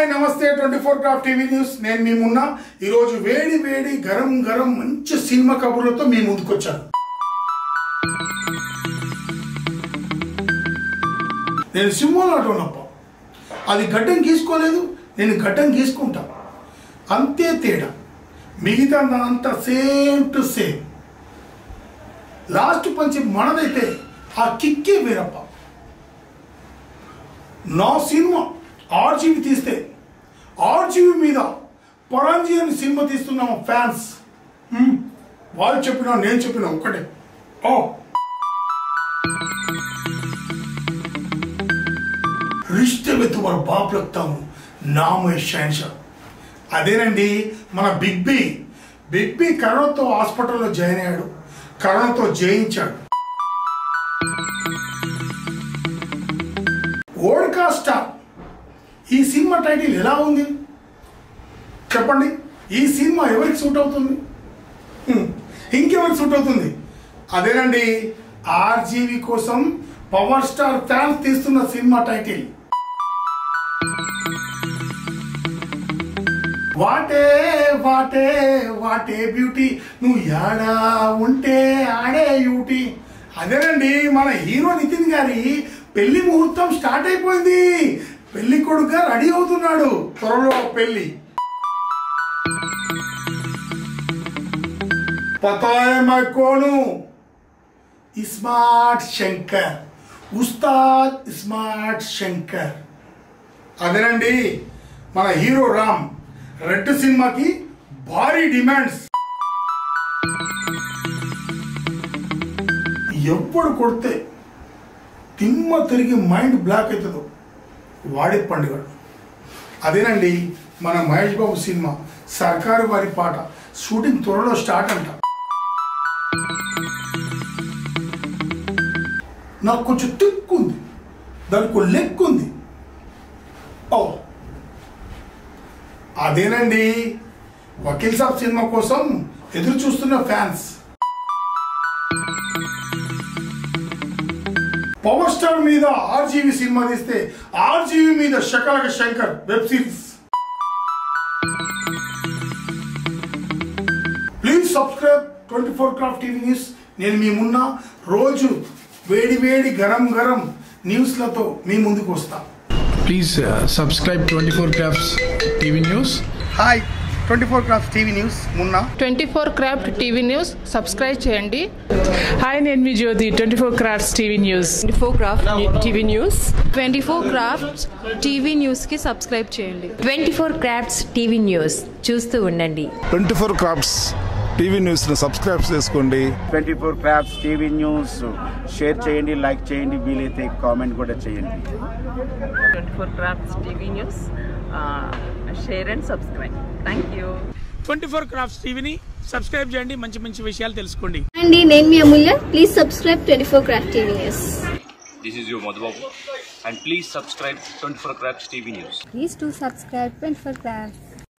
Hi నమస్తే 24 Craft TV news నేను మీ మున్నా ఈ రోజు వేడి వేడి గరం గరం మంచి సినిమా కబుర్లతో మీ ముందుకు వచ్చాను. నేను సింహంలాట ఉన్నప్ప అది గడ్డం గీసుకోలేదు, నేను గడ్డం గీసుకుంటా, అంతే తేడా. మిగతా అంతా సేమ్ టు సేమ్. లాస్ట్ పంచి మనదైతే ఆ కిక్కే వేరప్ప. నా సినిమా ఆర్జీవి తీస్తే ఆర్జీవి మీద పరంజీ అని సినిమా తీస్తున్నాం ఫ్యాన్స్. వాళ్ళు చెప్పినా నేను చెప్పినా ఒక్కటే. रिश्ते में तुम्हारा बाप लगता हूं, नाम है शहनशाह. అదేనండి మన బిగ్ బి కరోనాతో హాస్పిటల్లో జాయిన్ అయ్యాడు, కరోనాతో జయించాడు. ఓడ్కా స్టార్ ఈ సినిమా టైటిల్ ఎలా ఉంది చెప్పండి. ఈ సినిమా ఎవరికి సూట్ అవుతుంది? ఇంకెవరికి సూట్ అవుతుంది? అదేనండి ఆర్జీవి కోసం పవర్ స్టార్ ఫ్యాన్స్ తీస్తున్న cinema title. What a what a what a beauty, నువ్వు యాడా ఉంటే ఆడే యూటీ. అదేనండి మన హీరో నితిన్ గారి పెళ్లి ముహూర్తం స్టార్ట్ అయిపోయింది. పెళ్లి కొడుకుగా రెడీ అవుతున్నాడు, త్వరలో పెళ్లి. పతా హై మై కోన్ హూ, స్మార్ట్ శంకర్, ఉస్తాద్ స్మార్ట్ శంకర్. అదేనండి మన హీరో రామ్ రెడ్ సినిమాకి భారీ డిమాండ్స్. ఎప్పుడు కొడితే తిమ్మ తిరిగి మైండ్ బ్లాక్ అవుతుందో వాడే పండుగ. అదేనండి మన మహేష్ బాబు సినిమా సర్కారు వారి పాట షూటింగ్ త్వరలో స్టార్ట్ అంట. నాకు కొంచెం తిక్కు ఉంది, దానికి లెక్ ఉంది. అదేనండి వకీల్ సాబ్ సినిమా కోసం ఎదురు చూస్తున్న ఫ్యాన్స్. పవర్ స్టార్ మీద ఆర్జీవి సినిమా తీస్తే ఆర్జీవి మీద Shakalaka Shankar web series. Please subscribe 24 Craft TV news. నేను మీ మున్నా రోజు వేడి వేడి గరం గరం న్యూస్లతో మీ ముందుకు వస్తా. Please subscribe 24 Crafts TV News. Hi 24 Craft TV news Munna. 24 Craft TV news subscribe చేయండి. హాయ్ నేను మీ జ్యోతి 24 Crafts TV news. 24 Craft TV news 24 Crafts TV న్యూస్కి సబ్స్క్రైబ్ చేయండి. 24 క్రాఫ్ట్స్ టీవీ న్యూస్ చూస్తూ ఉండండి. 24 క్రాఫ్ట్స్ టీవీ న్యూస్ని సబ్స్క్రైబ్ చేసుకోండి. 24 క్రాఫ్ట్స్ టీవీ న్యూస్ షేర్ చేయండి, like చేయండి, వీలైతే కామెంట్ కూడా చేయండి. 24 Crafts TV news share and subscribe. Thank you. 24 Crafts టీవీని సబ్స్క్రైబ్ చేయండి, మంచి మంచి విషయాలు తెలుసుకోండి. అండి నేను మీ Amulya. Please subscribe 24 Craft TV news. This is your Madhubabu and please subscribe 24 Crafts TV News. Please do subscribe 24 Crafts.